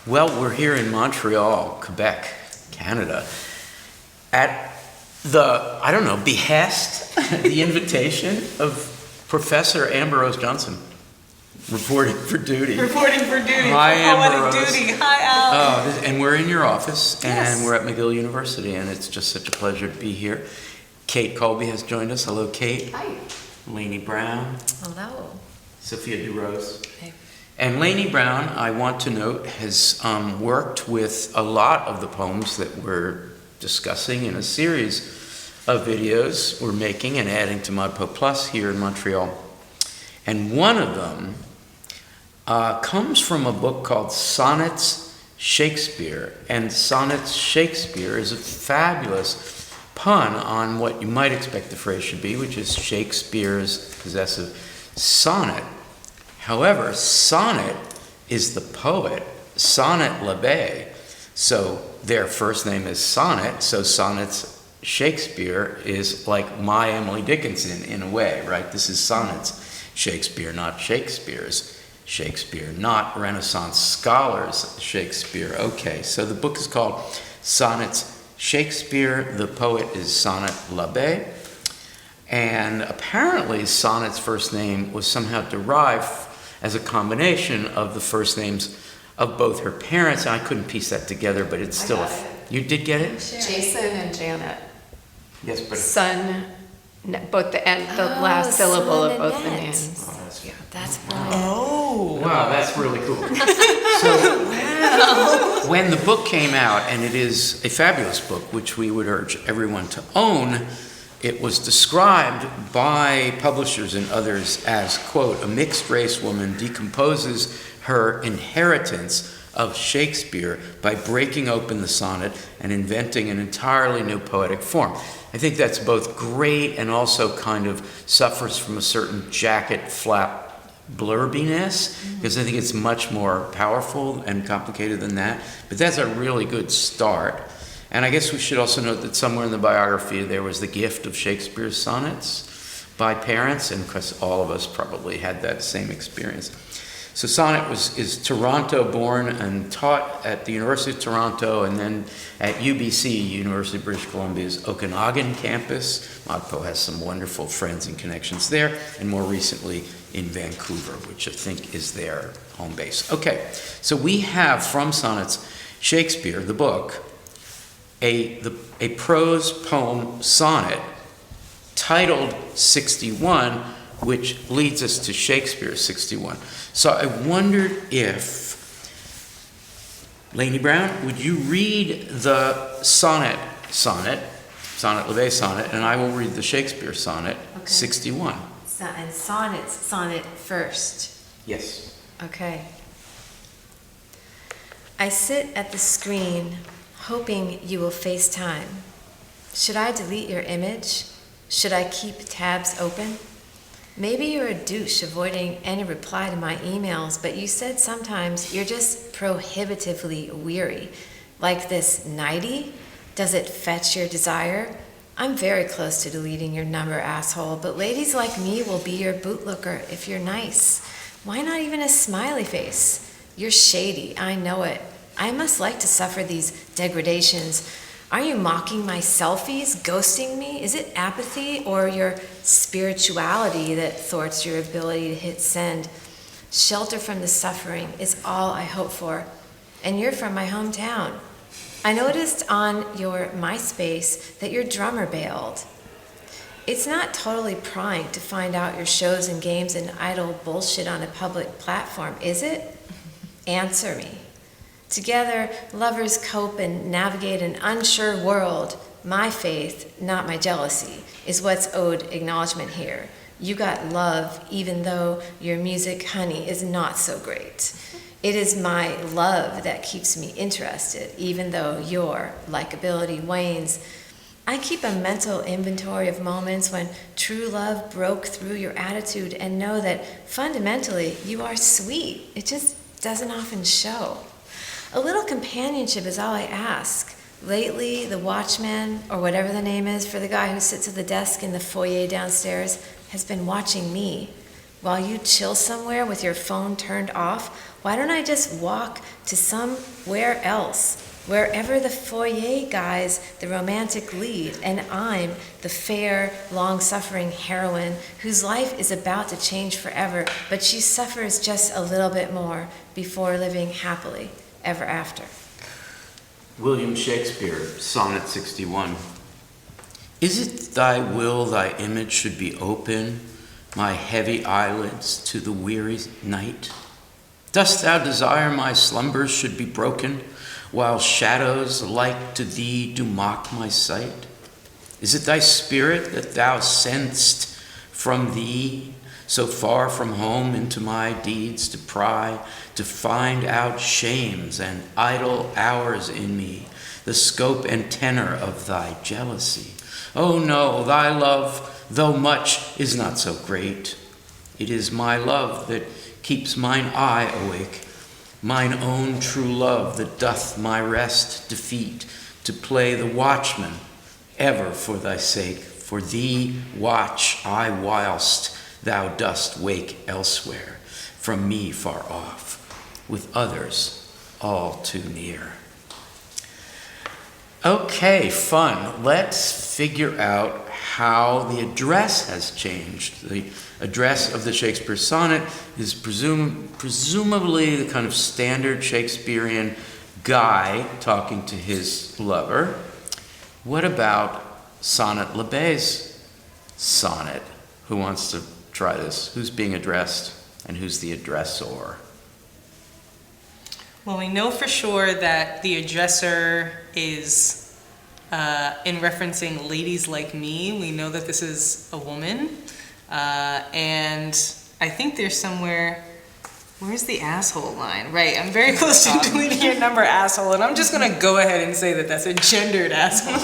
Well, we're here in Montreal, Quebec, Canada, at the, behest, the invitation of Professor Amber Rose Johnson, reporting for duty. Reporting for duty. Hi, Amber Poetic Rose. duty. Hi, Al. And we're in your office, and Yes. we're at McGill University, and it's just such a pleasure to be here. Kate Colby has joined us. Hello, Kate. Hi. Laynie Browne. Hello. Sophia DuRose. Hey. And Laynie Browne, I want to note, has worked with a lot of the poems that we're discussing in a series of videos we're making and adding to ModPo Plus here in Montreal. And one of them comes from a book called Sonnets Shakespeare. And Sonnets Shakespeare is a fabulous pun on what you might expect the phrase should be, which is Shakespeare's possessive sonnet. However, sonnet is the poet, Sonnet L'Abbé. So their first name is Sonnet, so Sonnets Shakespeare is like my Emily Dickinson in a way, right? This is Sonnets Shakespeare, not Shakespeare's Shakespeare, not Renaissance scholars Shakespeare. Okay, so the book is called Sonnets Shakespeare. The poet is Sonnet L'Abbé. And apparently Sonnet's first name was somehow derived as a combination of the first names of both her parents. And I couldn't piece that together, but it's still You did get it? Jason and Janet. Yes, but Both the last syllable of both the Sonnet. names. oh, that's, That's brilliant. Oh. wow, that's really cool. So when the book came out, and it is a fabulous book, which we would urge everyone to own, it was described by publishers and others as, quote, a mixed-race woman decomposes her inheritance of Shakespeare by breaking open the sonnet and inventing an entirely new poetic form. I think that's both great and also kind of suffers from a certain jacket flap blurbiness, because I think it's much more powerful and complicated than that. But that's a really good start. And I guess we should also note that somewhere in the biography there was the gift of Shakespeare's sonnets by parents, and because all of us probably had that same experience. So Sonnet is Toronto-born and taught at the University of Toronto and then at UBC, University of British Columbia's Okanagan campus. ModPo has some wonderful friends and connections there, and more recently in Vancouver, which I think is their home base. Okay, so we have from Sonnets Shakespeare, the book, a prose poem sonnet titled 61, which leads us to Shakespeare 61. So I wondered if, Laynie Browne, would you read the sonnet, Sonnet L'Abbé sonnet, and I will read the Shakespeare sonnet, Okay. 61. And sonnet first. Yes. Okay. I sit at the screen, hoping you will FaceTime. Should I delete your image? Should I keep tabs open? Maybe you're a douche avoiding any reply to my emails, but you said sometimes you're just prohibitively weary. Like this 90? Does it fetch your desire? I'm very close to deleting your number, asshole, but ladies like me will be your bootlicker if you're nice. Why not even a smiley face? You're shady, I know it. I must like to suffer these degradations. Are you mocking my selfies, ghosting me? Is it apathy or your spirituality that thwarts your ability to hit send? Shelter from the suffering is all I hope for. And you're from my hometown. I noticed on your MySpace that your drummer bailed. It's not totally prying to find out your shows and games and idle bullshit on a public platform, is it? Answer me. Together, lovers cope and navigate an unsure world. My faith, not my jealousy, is what's owed acknowledgement here. You got love, even though your music, honey, is not so great. It is my love that keeps me interested, even though your likability wanes. I keep a mental inventory of moments when true love broke through your attitude and know that fundamentally you are sweet. It just doesn't often show. A little companionship is all I ask. Lately, the watchman, or whatever the name is for the guy who sits at the desk in the foyer downstairs, has been watching me. While you chill somewhere with your phone turned off, Why don't I just walk to somewhere else, wherever the foyer guys the romantic lead, and I'm the fair, long-suffering heroine whose life is about to change forever, but she suffers just a little bit more before living happily ever after. William Shakespeare, Sonnet 61. Is it thy will thy image should be open, my heavy eyelids to the weary night? Dost thou desire my slumbers should be broken, while shadows like to thee do mock my sight? Is it thy spirit that thou send'st from thee, so far from home into my deeds to pry, to find out shames and idle hours in me, the scope and tenor of thy jealousy? Oh no, thy love, though much, is not so great. It is my love that keeps mine eye awake, mine own true love that doth my rest defeat, to play the watchman ever for thy sake. For thee watch I whilst thou dost wake elsewhere, from me far off, with others all too near. Okay, fun. Let's figure out how the address has changed. The address of the Shakespeare sonnet is presumably the kind of standard Shakespearean guy talking to his lover. What about Sonnet L'Abbé's sonnet? Who wants to try this? Who's being addressed and who's the addressor? Well, we know for sure that the addressor is in referencing ladies like me. We know that this is a woman. And I think there's somewhere, where's the asshole line? Right, I'm very close to deleting your number asshole, and I'm just gonna go ahead and say that that's a gendered asshole.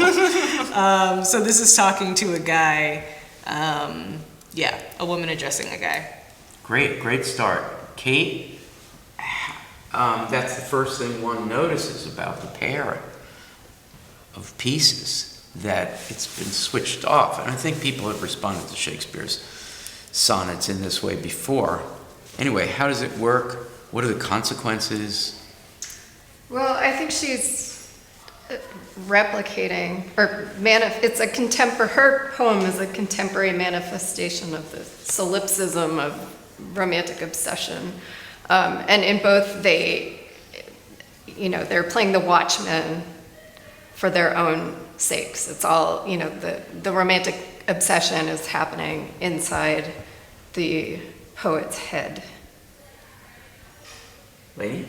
So this is talking to a guy, a woman addressing a guy. Great start. Kate, that's the first thing one notices about the pair of pieces, that it's been switched off. And I think people have responded to Shakespeare's sonnets in this way before. Anyway, how does it work? What are the consequences? Well, I think she's replicating, or her poem is a contemporary manifestation of the solipsism of romantic obsession. And in both, they're playing the watchman for their own sakes. It's all, the romantic obsession is happening inside the poet's head. Laynie?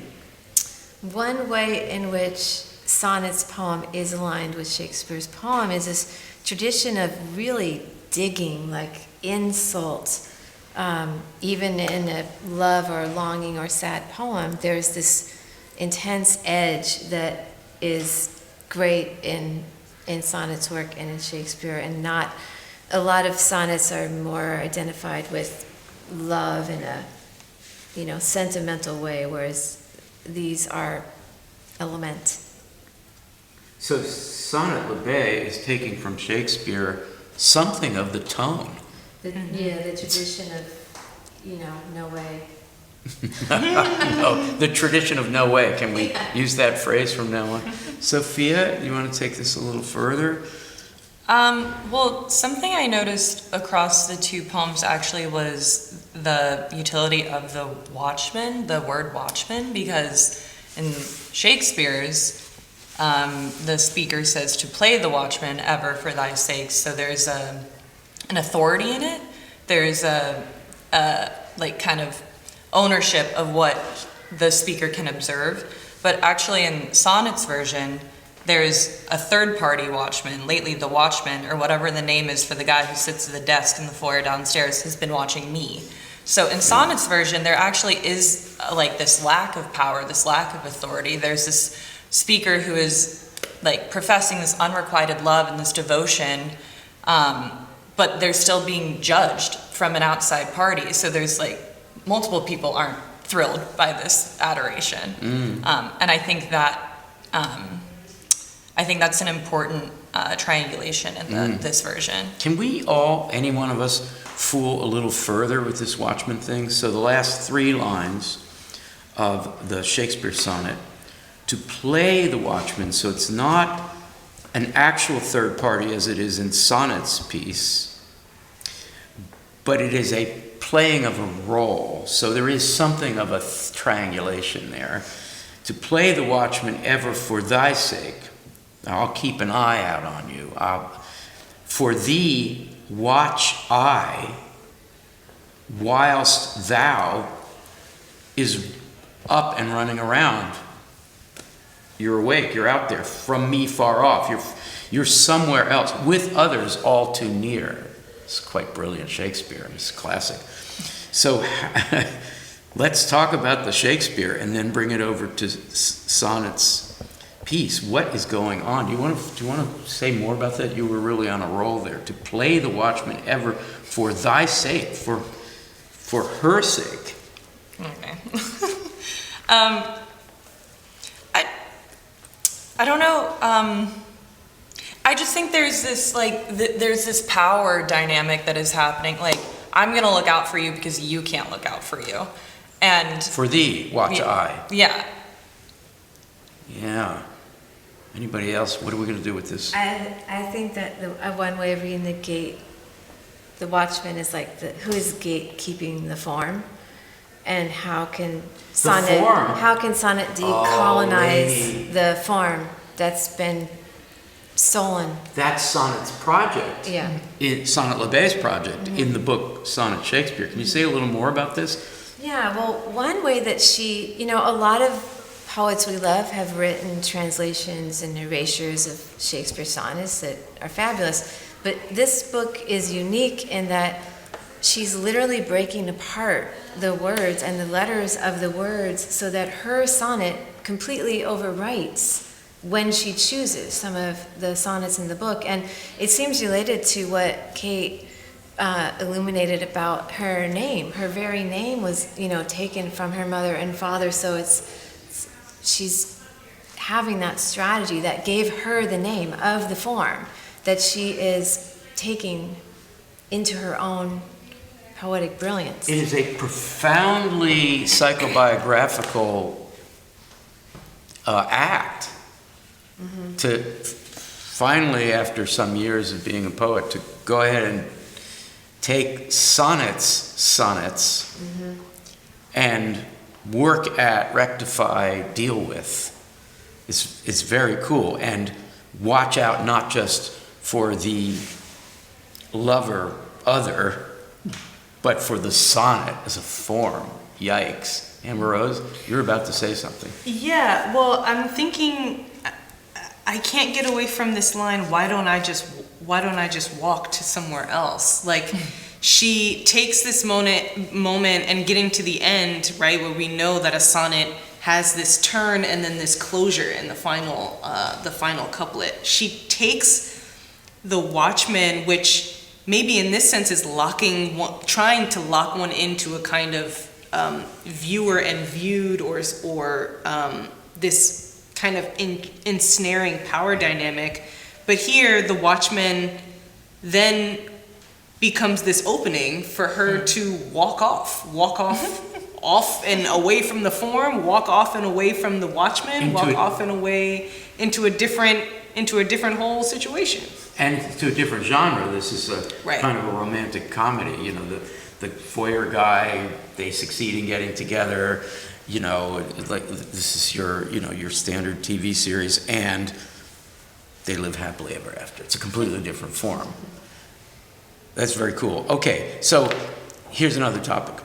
One way in which Sonnet's poem is aligned with Shakespeare's poem is this tradition of really digging, like insult. Even in a love or longing or sad poem, there's this intense edge that is great in Sonnet's work and in Shakespeare, and not a lot of sonnets are more identified with love in a sentimental way, whereas these are element. So Sonnet L'Abbé is taking from Shakespeare something of the tone. The tradition of, no way. No, the tradition of no way. Can we use that phrase from now on? Sophia, you want to take this a little further? Well, something I noticed across the two poems actually was the utility of the watchman, the word watchman, because in Shakespeare's, the speaker says to play the watchman ever for thy sakes. So there's an authority in it. There's a kind of ownership of what the speaker can observe. But actually in Sonnet's version, there's a third-party watchman. Lately, the watchman, or whatever the name is for the guy who sits at the desk in the foyer downstairs, has been watching me. So in Sonnet's version, there actually is this lack of power, this lack of authority. There's this speaker who is professing this unrequited love and this devotion, but they're still being judged from an outside party. So there's multiple people aren't thrilled by this adoration. And I think that's an important triangulation in this version. Can we any one of us, fool a little further with this watchman thing? So the last three lines, of the Shakespeare sonnet to play the watchman, so it's not an actual third party as it is in Sonnet's piece, but it is a playing of a role. So there is something of a triangulation there. To play the watchman ever for thy sake, I'll keep an eye out on you. For thee watch I, whilst thou is up and running around. You're awake, you're out there, from me far off. You're somewhere else, with others all too near. It's quite brilliant Shakespeare, it's classic. So let's talk about the Shakespeare and then bring it over to Sonnet's piece. What is going on? Do you want to say more about that? You were really on a roll there. To play the watchman ever for thy sake, for her sake. Okay. I don't know. I just think there's this there's this power dynamic that is happening. Like, I'm gonna look out for you because you can't look out for you, and For thee watch I. Yeah. Yeah. Anybody else? What are we going to do with this? I think that one way of reading the watchman is like who is gatekeeping the form, and how can Sonnet decolonize the form that's been stolen? That's Sonnet's project. Yeah. Sonnet L'Abbé's project in the book Sonnet Shakespeare. Can you say a little more about this? Yeah, well, one way that she, a lot of poets we love have written translations and erasures of Shakespeare sonnets that are fabulous, but this book is unique in that she's literally breaking apart the words and the letters of the words so that her sonnet completely overwrites when she chooses some of the sonnets in the book. And it seems related to what Kate illuminated about her name. Her very name was, taken from her mother and father, so she's having that strategy that gave her the name of the form that she is taking into her own poetic brilliance. It is a profoundly psychobiographical act to finally, after some years of being a poet, to go ahead and take sonnets and work at, rectify, deal with. It's very cool. And watch out not just for the lover other, but for the sonnet as a form. Yikes. Amber Rose, you're about to say something. Yeah, well, I'm thinking, I can't get away from this line, why don't I just walk to somewhere else? Like, she takes this moment and getting to the end, right, where we know that a sonnet has this turn and then this closure in the final couplet. She takes the watchman, which maybe in this sense is trying to lock one into a kind of viewer and viewed, or this kind of ensnaring power dynamic. But here, the watchman then becomes this opening for her to walk off off and away from the form, walk off and away from the watchman, walk off and away into a different whole situation. And to a different genre. This is Right. kind of a romantic comedy. The foyer guy, they succeed in getting together. Like this is your standard TV series, and they live happily ever after. It's a completely different form. That's very cool. Okay, so here's another topic.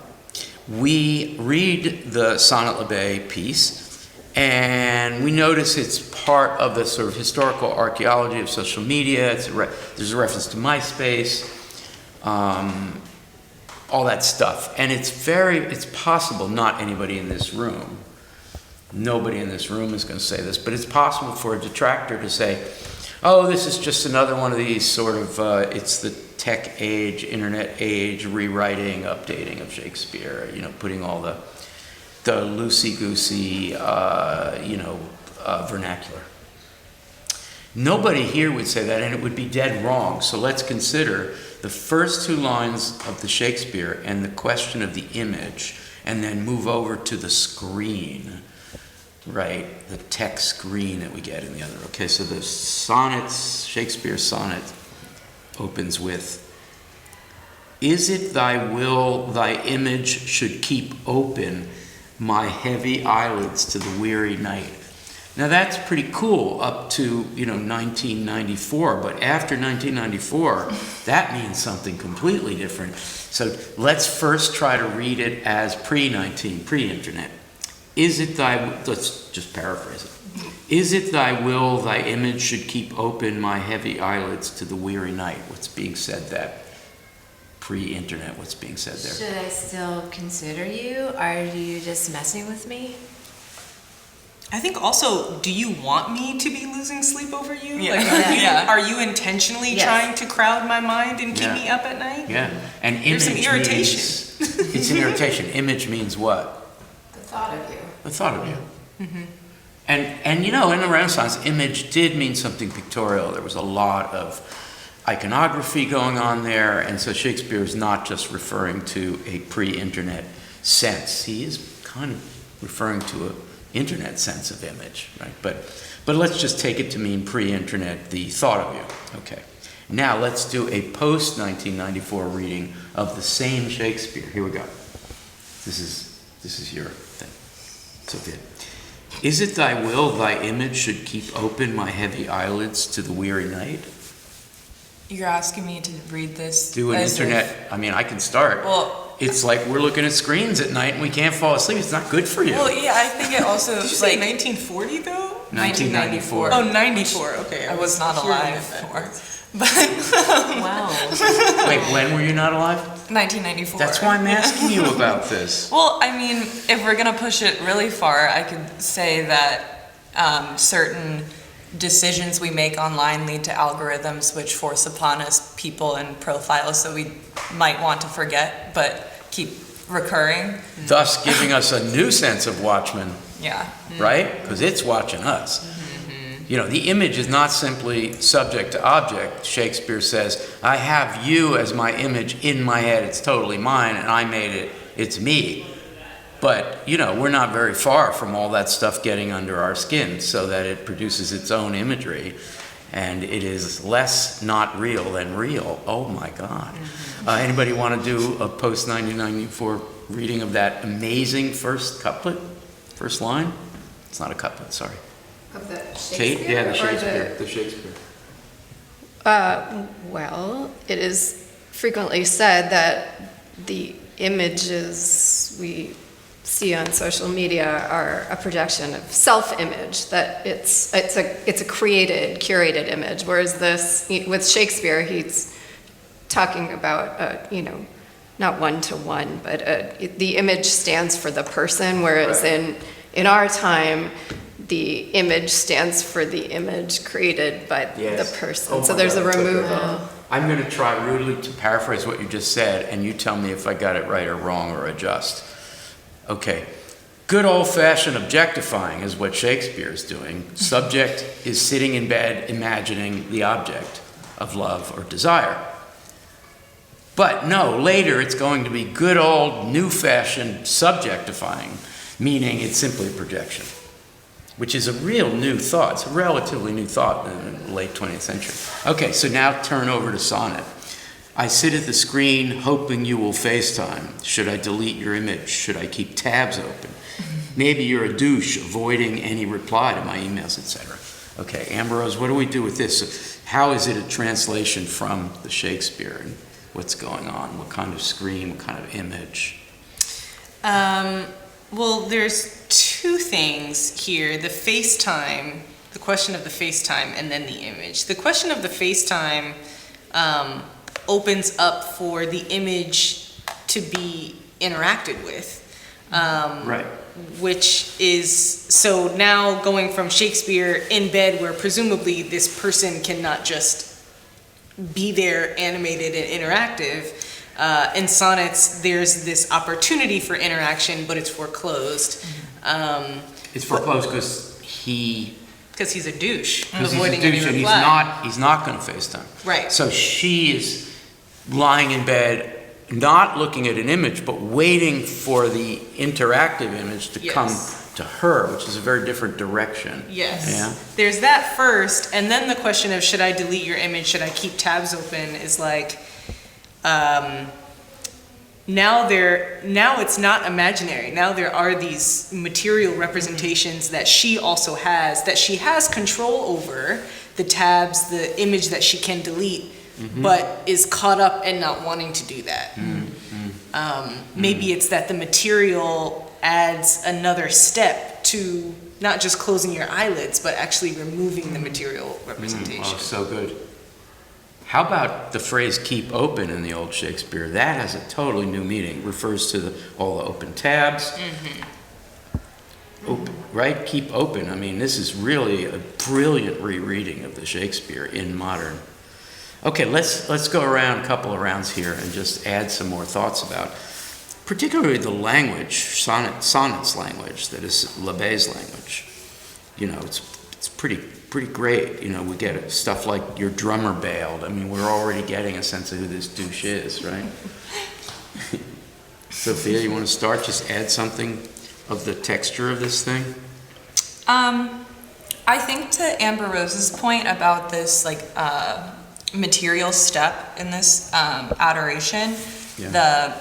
We read the Sonnet L'Abbé piece, and we notice it's part of the sort of historical archaeology of social media. There's a reference to MySpace, all that stuff. And it's possible, not anybody in this room, nobody in this room is going to say this, but it's possible for a detractor to say, oh, this is just another one of these sort of, it's the tech age, internet age, rewriting, updating of Shakespeare, putting all the loosey-goosey, vernacular. Nobody here would say that, and it would be dead wrong. So let's consider the first two lines of the Shakespeare and the question of the image, and then move over to the screen, right? The text screen that we get in the other. Okay, so the sonnets, Shakespeare's sonnet opens with, "Is it thy will thy image should keep open my heavy eyelids to the weary night?" Now that's pretty cool up to, 1994, but after 1994, that means something completely different. So let's first try to read it as pre-internet. Is it thy, let's just paraphrase it. "Is it thy will thy image should keep open my heavy eyelids to the weary night?" What's being said that? Pre-internet, what's being said there? Should I still consider you? Are you just messing with me? I think also, do you want me to be losing sleep over you? Yeah. Like, Yeah. are you intentionally Yes. trying to crowd my mind and keep Yeah. me up at night? Yeah, and image There's some irritation. means, it's an irritation. Image means what? The thought of you. The thought of you. And in the Renaissance, image did mean something pictorial. There was a lot of iconography going on there, and so Shakespeare is not just referring to a pre-internet sense. He is kind of referring to an internet sense of image, right? But let's just take it to mean pre-internet, the thought of you. Okay. Now let's do a post-1994 reading of the same Shakespeare. Here we go. This is your thing. Sophia. "Is it thy will thy image should keep open my heavy eyelids to the weary night?" You're asking me to read this? Do an as internet, I can start. Well, It's like we're looking at screens at night and we can't fall asleep. It's not good for you. Well, yeah, I think it also, Did you say like, 1940 though? 1994. Oh, 94, okay. I was not hearing alive it for. backwards. But, Wow. Wait, when were you not alive? 1994. That's why I'm asking you about this. Well, I mean, if we're gonna push it really far, I could say that certain decisions we make online lead to algorithms which force upon us people and profiles that we might want to forget, but keep recurring. Thus giving us a new sense of Watchmen, Yeah. right? Because it's watching us. The image is not simply subject to object. Shakespeare says, I have you as my image in my head. It's totally mine, and I made it. It's me. But, we're not very far from all that stuff getting under our skin so that it produces its own imagery. And it is less not real than real. Oh, my God. Anybody want to do a post-1994 reading of that amazing first couplet? First line? It's not a couplet, sorry. Of the Shakespeare? Kate? Yeah, the or Shakespeare. The Shakespeare. Well, it is frequently said that the images we see on social media are a projection of self-image, that it's a created, curated image, whereas with Shakespeare, he's talking about, not one-to-one, but the image stands for the person, whereas Right. in our time, the image stands for the image created by the person. Oh so my there's God, a that's okay. removal. I'm going to try rudely to paraphrase what you just said, and you tell me if I got it right or wrong or adjust. Okay. Good old-fashioned objectifying is what Shakespeare is doing. Subject is sitting in bed imagining the object of love or desire. But no, later it's going to be good old new-fashioned subjectifying, meaning it's simply a projection, which is a real new thought. It's a relatively new thought in the late 20th century. Okay, so now turn over to sonnet. I sit at the screen hoping you will FaceTime. Should I delete your image? Should I keep tabs open? Maybe you're a douche avoiding any reply to my emails, etc. Okay, Ambrose, what do we do with this? How is it a translation from the Shakespeare? And what's going on? What kind of screen? What kind of image? Well, there's two things here. The FaceTime, the question of the FaceTime, and then the image. The question of the FaceTime opens up for the image to be interacted with. Right. Which is, so now going from Shakespeare in bed, where presumably this person cannot just be there animated and interactive, in sonnets, there's this opportunity for interaction, but it's foreclosed. It's foreclosed because Because he's a douche, Because avoiding he's a any douche and reply. he's not going to FaceTime. Right. So she is lying in bed, not looking at an image, but waiting for the interactive image to Yes. come to her, which is a very different direction. Yes. Yeah. There's that first, and then the question of should I delete your image, should I keep tabs open is like, now it's not imaginary. Now there are these material representations that she also has, that she has control over, the tabs, the image that she can delete, but is caught up in not wanting to do that. Maybe it's that the material adds another step to not just closing your eyelids, but actually removing the material representation. Oh, so good. How about the phrase "keep open" in the old Shakespeare? That has a totally new meaning. Refers to all the open tabs. Open, right? Keep open. I mean, this is really a brilliant rereading of the Shakespeare in modern. Okay, let's go around a couple of rounds here and just add some more thoughts about, particularly the language, sonnet's language, that is L'Abbé's language. You know, it's pretty great. You know, we get stuff like "your drummer bailed." I mean, we're already getting a sense of who this douche is, right? Sophia, you want to start? Just add something of the texture of this thing. I think to Amber Rose's point about this material step in this adoration, the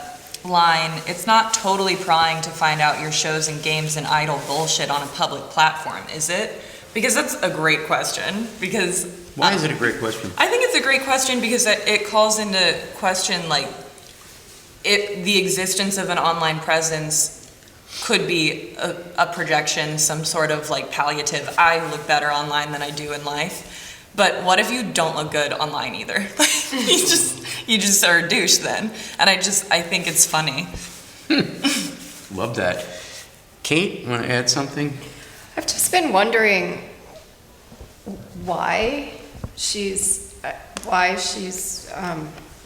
line, "It's not totally prying to find out your shows and games and idle bullshit on a public platform, is it?" Because that's a great question. Because Why is it a great question? I think it's a great question because it calls into question if the existence of an online presence could be a projection, some sort of palliative. I look better online than I do in life. But what if you don't look good online either? you just are a douche then. And I think it's funny. Love that. Kate, you want to add something? I've just been wondering why she's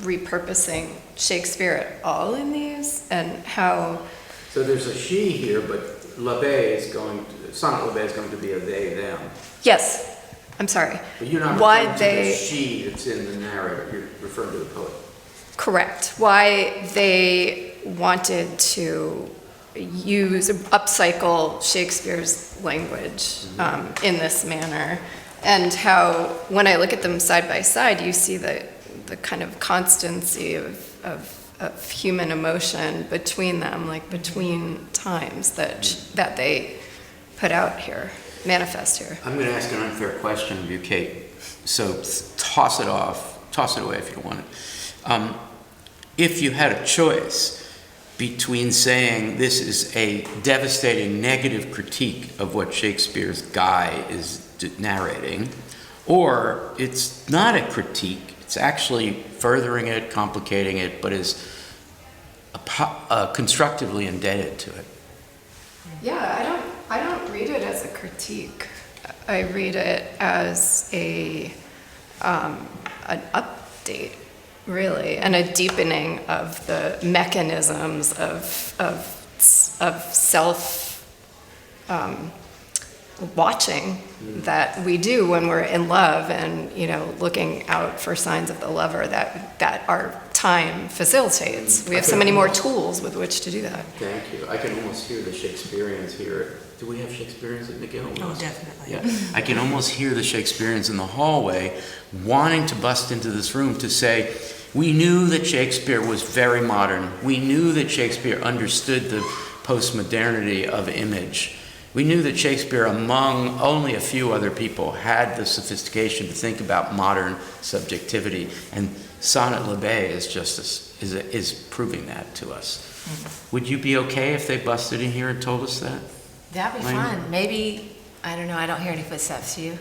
repurposing Shakespeare at all in these, and how. So there's a she here, but Sonnet L'Abbé is going to be a they, them. Yes, I'm sorry. But you're not Why referring to the she that's in the narrative, you're referring to the poet. Correct. Why they wanted to upcycle Shakespeare's language in this manner, and how when I look at them side by side, you see the kind of constancy of human emotion between them, between times that they put out here, manifest here. I'm going to ask an unfair question of you, Kate. So toss it away if you don't want it. If you had a choice between saying this is a devastating negative critique of what Shakespeare's Guy is narrating, or it's not a critique, it's actually furthering it, complicating it, but is constructively indebted to it. Yeah, I don't read it as a critique. I read it as an update, really, and a deepening of the mechanisms of self watching that we do when we're in love, and looking out for signs of the lover that our time facilitates. We have so many more tools with which to do that. Thank you. I can almost hear the Shakespeareans here. Do we have Shakespeareans at McGill? Oh, definitely. Yeah. I can almost hear the Shakespeareans in the hallway wanting to bust into this room to say, we knew that Shakespeare was very modern. We knew that Shakespeare understood the postmodernity of image. We knew that Shakespeare, among only a few other people, had the sophistication to think about modern subjectivity, and Sonnet L'Abbé is proving that to us. Mm-hmm. Would you be okay if they busted in here and told us that? That'd be fun. Maybe, I don't know, I don't hear any footsteps. You?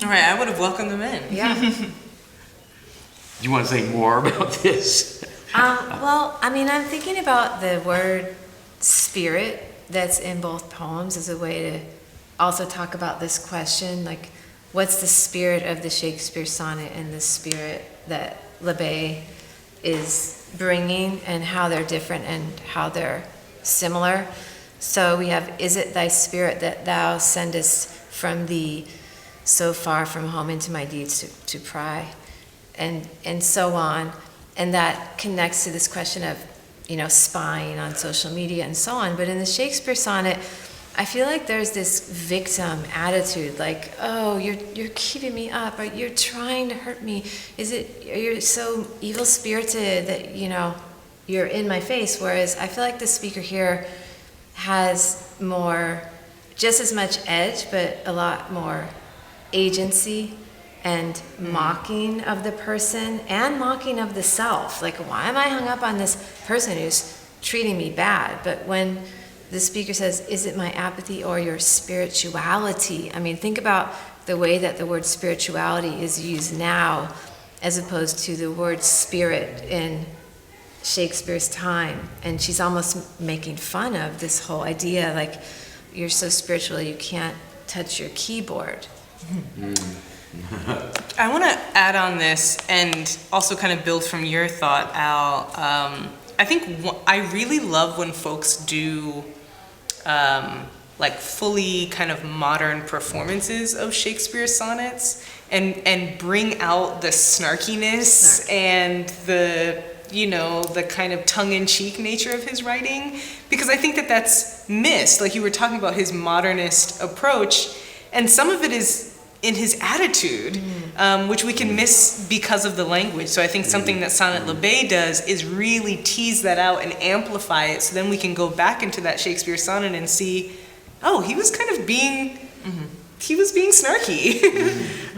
All right, I would have welcomed them in. Yeah. Do you want to say more about this? Well, I mean, I'm thinking about the word spirit that's in both poems as a way to also talk about this question, what's the spirit of the Shakespeare sonnet and the spirit that L'Abbé is bringing, and how they're different and how they're similar. So we have, is it thy spirit that thou sendest from thee so far from home into my deeds to pry, and so on. And that connects to this question of spying on social media and so on. But in the Shakespeare sonnet, I feel like there's this victim attitude, like, oh, you're keeping me up, or you're trying to hurt me. You're so evil-spirited that, you're in my face. Whereas I feel like the speaker here has more, just as much edge, but a lot more agency and mocking of the person and mocking of the self. Like, why am I hung up on this person who's treating me bad? But when the speaker says, is it my apathy or your spirituality? I mean, think about the way that the word spirituality is used now as opposed to the word spirit in Shakespeare's time. And she's almost making fun of this whole idea, like, you're so spiritual you can't touch your keyboard. I want to add on this and also kind of build from your thought, Al. I think I really love when folks do fully kind of modern performances of Shakespeare's sonnets and bring out the snarkiness and the kind of tongue-in-cheek nature of his writing, because I think that that's missed. Like you were talking about his modernist approach, and some of it is in his attitude, which we can miss because of the language. So I think something that Sonnet L'Abbé does is really tease that out and amplify it, so then we can go back into that Shakespeare sonnet and see, oh, he was kind of being, he was being snarky.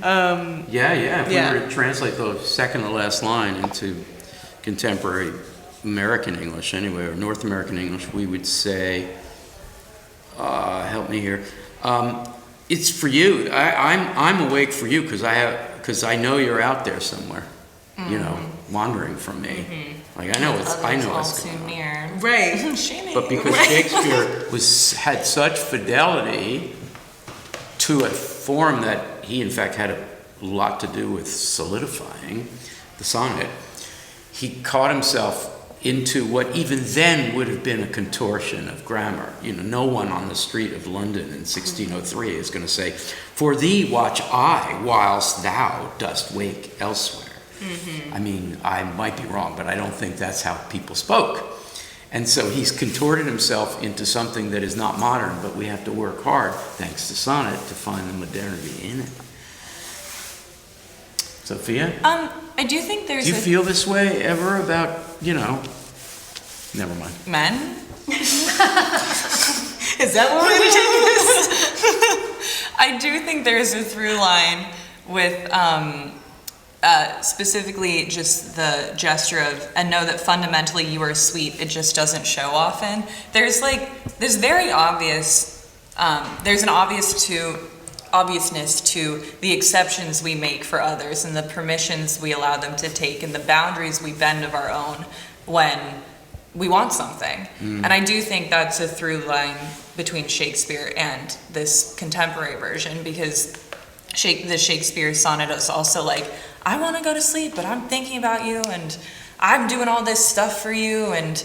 If we were to translate the second to last line into contemporary American English anyway, or North American English, we would say, help me here, it's for you. I'm awake for you because I know you're out there somewhere, wandering from me. Like I know what's going on. Right. But because Shakespeare had such fidelity to a form that he in fact had a lot to do with solidifying the sonnet, he caught himself into what even then would have been a contortion of grammar. No one on the street of London in 1603 is going to say, "For thee watch I, whilst thou dost wake elsewhere." I mean, I might be wrong, but I don't think that's how people spoke. And so he's contorted himself into something that is not modern, but we have to work hard, thanks to sonnet, to find the modernity in it. Sophia? I do think there's Do you feel this way ever about, never mind. Men? Is that what we're taking this? I do think there's a through line with specifically just the gesture of, and know that fundamentally you are sweet, it just doesn't show often. There's very obvious, there's an obviousness to the exceptions we make for others and the permissions we allow them to take and the boundaries we bend of our own when we want something. And I do think that's a through line between Shakespeare and this contemporary version, because the Shakespeare sonnet is also like, I want to go to sleep, but I'm thinking about you and I'm doing all this stuff for you, and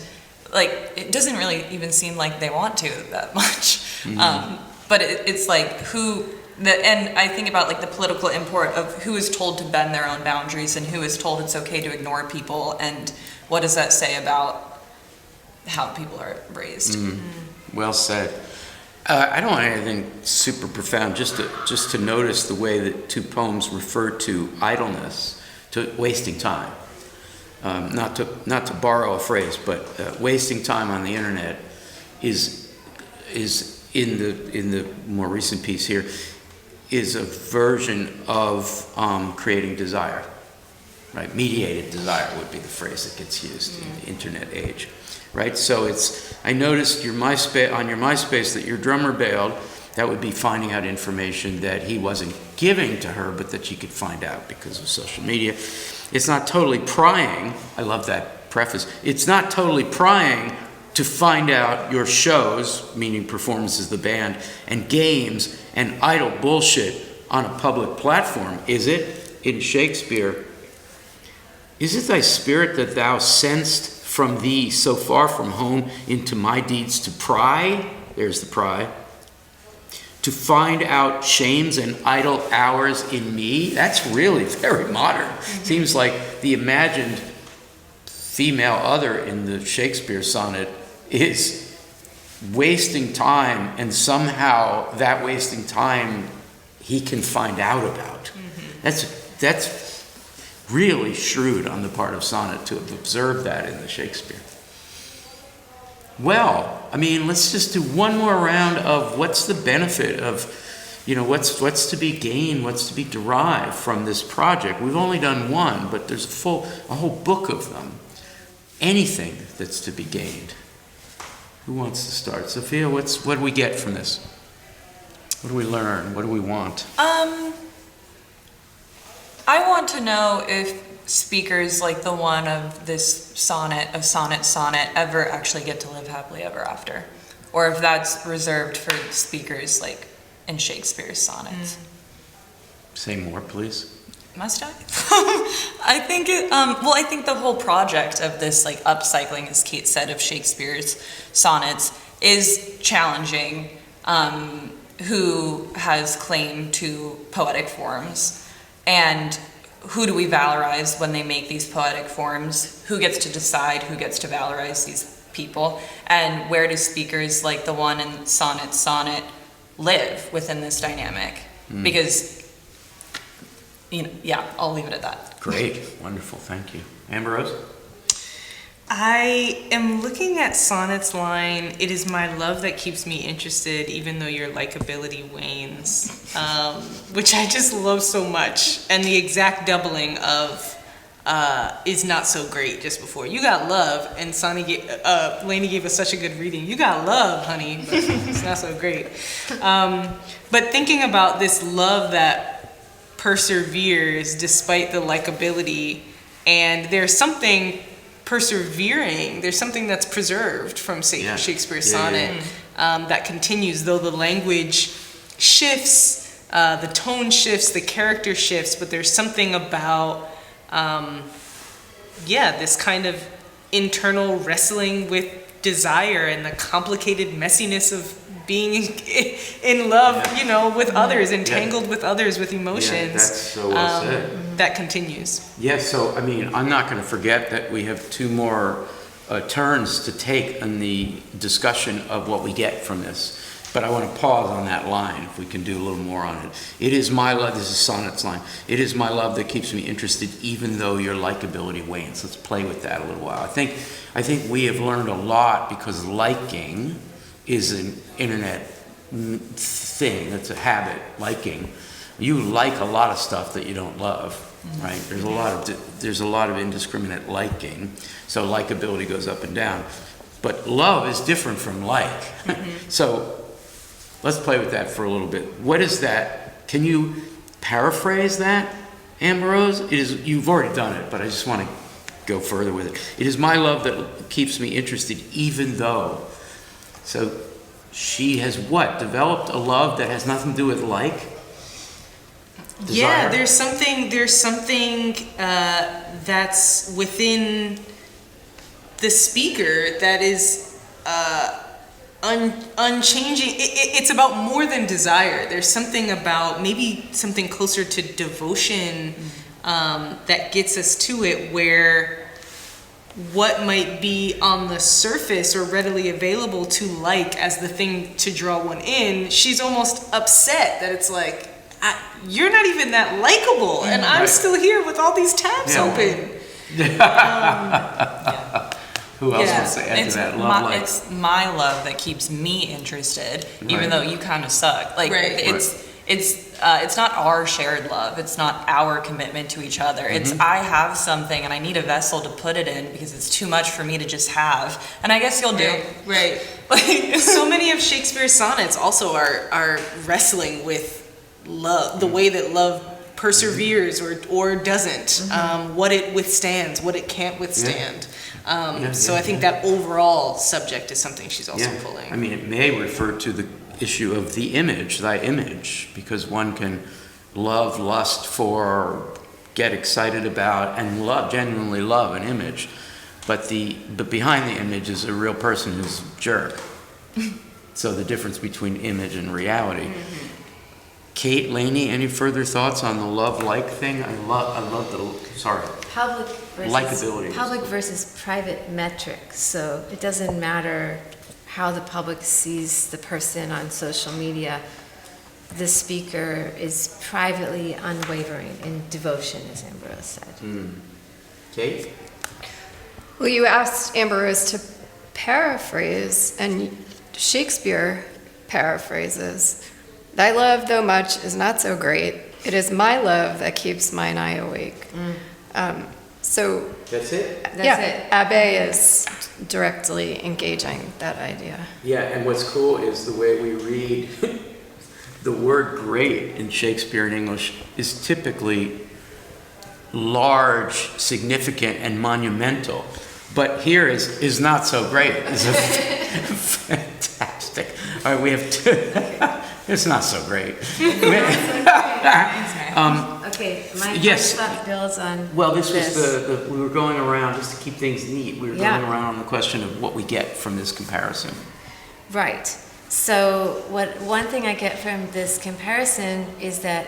it doesn't really even seem like they want to that much. But it's like and I think about the political import of who is told to bend their own boundaries and who is told it's okay to ignore people, and what does that say about how people are raised. Well said. I don't want anything super profound, just to notice the way that two poems refer to idleness, to wasting time. Not to borrow a phrase, but wasting time on the internet is in the more recent piece here, is a version of creating desire, right? Mediated desire would be the phrase that gets used in the internet age, right? So I noticed on your MySpace that your drummer bailed. That would be finding out information that he wasn't giving to her, but that she could find out because of social media. It's not totally prying. I love that preface. It's not totally prying to find out your shows, meaning performances of the band, and games, and idle bullshit on a public platform, is it? In Shakespeare, is it thy spirit that thou send'st from thee so far from home into my deeds to pry? There's the pry. To find out shames and idle hours in me? That's really very modern. Seems like the imagined female other in the Shakespeare sonnet is wasting time, and somehow that wasting time he can find out about. That's really shrewd on the part of sonnet to have observed that in the Shakespeare. Well, I mean, let's just do one more round of what's the benefit of, what's to be gained, what's to be derived from this project. We've only done one, but there's a whole book of them. Anything that's to be gained. Who wants to start? Sophia, what do we get from this? What do we learn? What do we want? I want to know if speakers like the one of this sonnet, ever actually get to live happily ever after. Or if that's reserved for speakers like in Shakespeare's sonnets. Say more, please. Must I? I think I think the whole project of this like upcycling, as Kate said, of Shakespeare's sonnets is challenging who has claim to poetic forms, and who do we valorize when they make these poetic forms? Who gets to decide who gets to valorize these people? And where do speakers like the one in Sonnet live within this dynamic? Because, I'll leave it at that. Great. Wonderful. Thank you. Amber Rose? I am looking at Sonnet's line, "It is my love that keeps me interested, even though your likability wanes," which I just love so much. And the exact doubling of is not so great just before. You got love, and Laynie gave us such a good reading. You got love, honey, but it's not so great. But thinking about this love that perseveres despite the likability, and there's something persevering, there's something that's preserved from Shakespeare's sonnet that continues, though the language shifts, the tone shifts, the character shifts, but there's something about this kind of internal wrestling with desire and the complicated messiness of being in love, with others, entangled with others, with emotions. Yeah, that's so well said. That continues. Yes, so, I mean, I'm not going to forget that we have two more turns to take in the discussion of what we get from this. But I want to pause on that line, if we can do a little more on it. It is my love, this is Sonnet's line, "It is my love that keeps me interested, even though your likability wanes." Let's play with that a little while. I think we have learned a lot, because liking is an internet thing. It's a habit, liking. You like a lot of stuff that you don't love, right? There's a lot of indiscriminate liking, so likability goes up and down. But love is different from like. So let's play with that for a little bit. What is that? Can you paraphrase that, Amber Rose? You've already done it, but I just want to go further with it. "It is my love that keeps me interested, even though." So she has what? Developed a love that has nothing to do with like? Desire? Yeah, there's something that's within the speaker that is unchanging. It's about more than desire. There's something about maybe something closer to devotion that gets us to it, where what might be on the surface or readily available to like as the thing to draw one in, she's almost upset that it's like, you're not even that likable, and I'm still here with all these tabs open. Who else wants to add to that? It's my love that keeps me interested, even though you kind of suck. Like, it's not our shared love. It's not our commitment to each other. It's I have something and I need a vessel to put it in because it's too much for me to just have. And I guess you'll do. Right. Like, so many of Shakespeare's sonnets also are wrestling with love, the way that love perseveres or doesn't, what it withstands, what it can't withstand. So I think that overall subject is something she's also pulling. I mean, it may refer to the issue of the image, thy image, because one can love, lust for, get excited about, and genuinely love an image, but behind the image is a real person who's a jerk. So the difference between image and reality. Kate, Laynie, any further thoughts on the love-like thing? I love the, sorry. Likability. Public versus private metrics. So it doesn't matter how the public sees the person on social media. The speaker is privately unwavering in devotion, as Ambrose said. Kate? Well, you asked Ambrose to paraphrase, and Shakespeare paraphrases. Thy love, though much, is not so great. It is my love that keeps mine eye awake. So That's it? That's it. Abbé is directly engaging that idea. Yeah, and what's cool is the way we read the word great in Shakespeare and English is typically large, significant, and monumental. But here is not so great. It's fantastic. All right, we have two. It's not so great. Okay, my yes. thought builds on Well, this was we were going around, just to keep things neat, we were going around on the question of what we get from this comparison. Right. So one thing I get from this comparison is that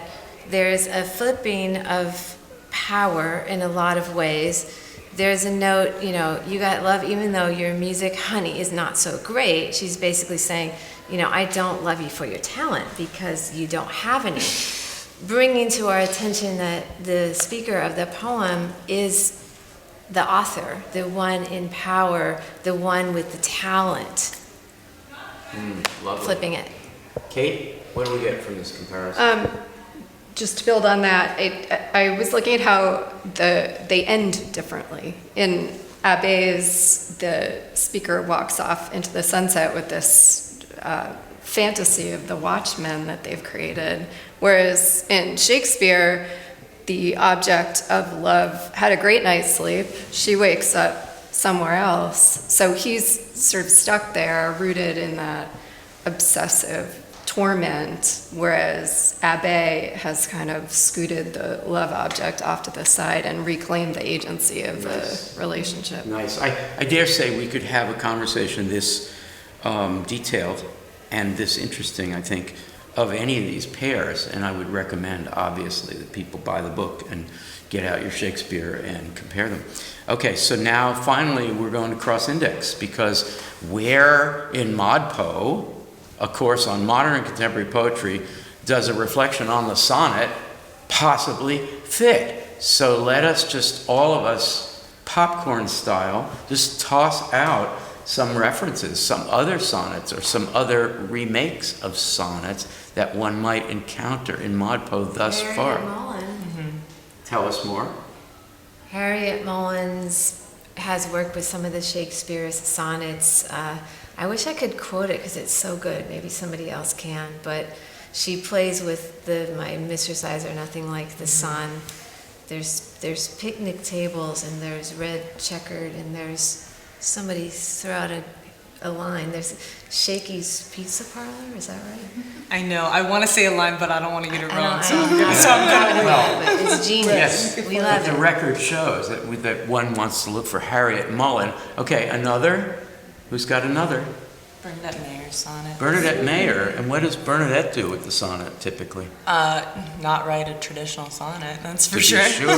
there's a flipping of power in a lot of ways. There's a note, you got love even though your music, honey, is not so great. She's basically saying, I don't love you for your talent because you don't have any. Bringing to our attention that the speaker of the poem is the author, the one in power, the one with the talent. Lovely. Flipping it. Kate, what do we get from this comparison? Just to build on that, I was looking at how they end differently. In Abbé's, the speaker walks off into the sunset with this fantasy of the watchmen that they've created, whereas in Shakespeare, the object of love had a great night's sleep. She wakes up somewhere else. So he's sort of stuck there, rooted in that obsessive torment, whereas Abbé has kind of scooted the love object off to the side and reclaimed the agency of the relationship. Nice. I dare say we could have a conversation this detailed and this interesting, I think, of any of these pairs, and I would recommend, obviously, that people buy the book and get out your Shakespeare and compare them. Okay, so now finally we're going to cross-index, because where in ModPo, a course on modern and contemporary poetry, does a reflection on the sonnet possibly fit? So let us just, all of us, popcorn style, just toss out some references, some other sonnets or some other remakes of sonnets that one might encounter in ModPo thus far. Tell us more. Harriet Mullins has worked with some of the Shakespeare's sonnets. I wish I could quote it because it's so good. Maybe somebody else can. But she plays with my Mistress Eyes Are Nothing Like the Sun. There's picnic tables, and there's red checkered, and there's somebody throw out a line. There's Shakey's Pizza Parlor. Is that right? I know. I want to say a line, but I don't want to get it wrong. So I'm gonna but it's genius. Yes, We love the it. record shows that one wants to look for Harriet Mullen. Okay, another? Who's got another? Bernadette Mayer sonnet. Bernadette Mayer. And what does Bernadette do with the sonnet typically? Not write a traditional sonnet, that's for To be sure.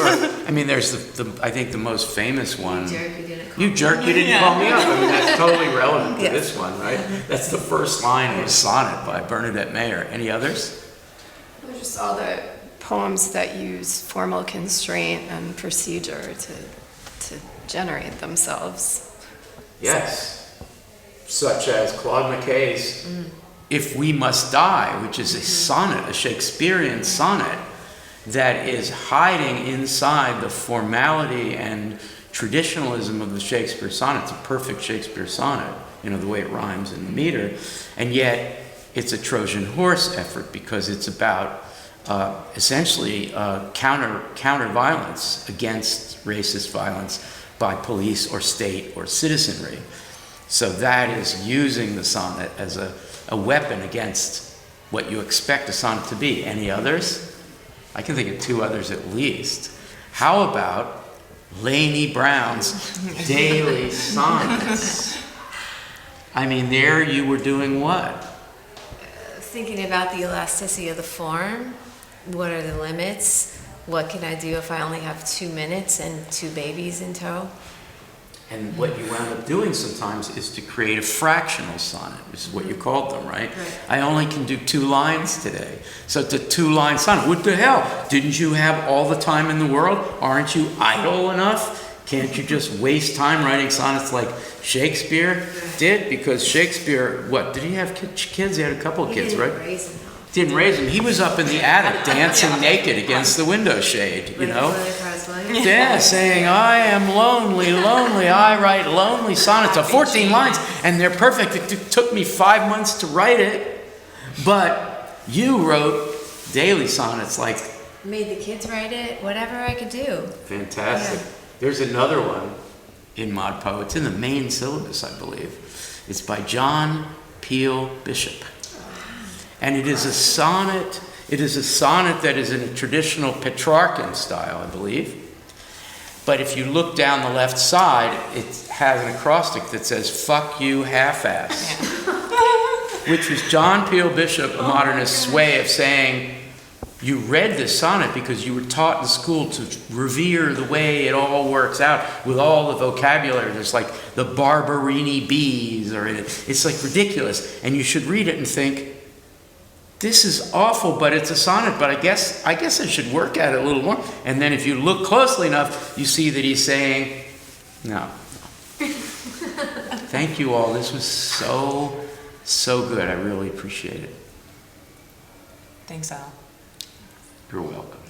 I mean, there's I think the most famous one. You jerk, you didn't call me. You jerk, you didn't call me up. I mean, that's totally relevant to Yes. this one, right? That's the first line of a sonnet by Bernadette Mayer. Any others? They're just all the poems that use formal constraint and procedure to generate themselves. Yes. Such as Claude McKay's If We Must Die, which is a sonnet, a Shakespearean sonnet that is hiding inside the formality and traditionalism of the Shakespeare sonnet. It's a perfect Shakespeare sonnet, the way it rhymes in the meter, and yet it's a Trojan horse effort because it's about essentially counter violence against racist violence by police or state or citizenry. So that is using the sonnet as a weapon against what you expect a sonnet to be. Any others? I can think of two others at least. How about Laynie Browne's daily sonnets? I mean, there you were doing what? thinking about the elasticity of the form. What are the limits? What can I do if I only have 2 minutes and 2 babies in tow? And what you wound up doing sometimes is to create a fractional sonnet, which is what you called them, right? I only can do 2 lines today. So it's a 2-line sonnet. What the hell? Didn't you have all the time in the world? Aren't you idle enough? Can't you just waste time writing sonnets like Shakespeare did? Because Shakespeare, what, did he have kids? He had a couple of kids, right? Didn't raise him. He was up in the attic dancing naked against the window shade, you know? Yeah, saying, I am lonely, lonely. I write lonely sonnets of 14 lines, and they're perfect. It took me 5 months to write it, but you wrote daily sonnets like... Made the kids write it, whatever I could do. Fantastic. Yeah. There's another one in ModPo. It's in the main syllabus, I believe. It's by John Peel Bishop. And it is a sonnet. It is a sonnet that is in a traditional Petrarchan style, I believe. But if you look down the left side, it has an acrostic that says, fuck you half-ass. Which was John Peel Bishop, a modernist's way of saying, you read this sonnet because you were taught in school to revere the way it all works out with all the vocabulary. There's like the Barberini bees are in it. It's like ridiculous. And you should read it and think, this is awful, but it's a sonnet, but I guess I should work at it a little more. And then if you look closely enough, you see that he's saying, no. Thank you all. This was so good. I really appreciate it. Thanks, Al. You're welcome.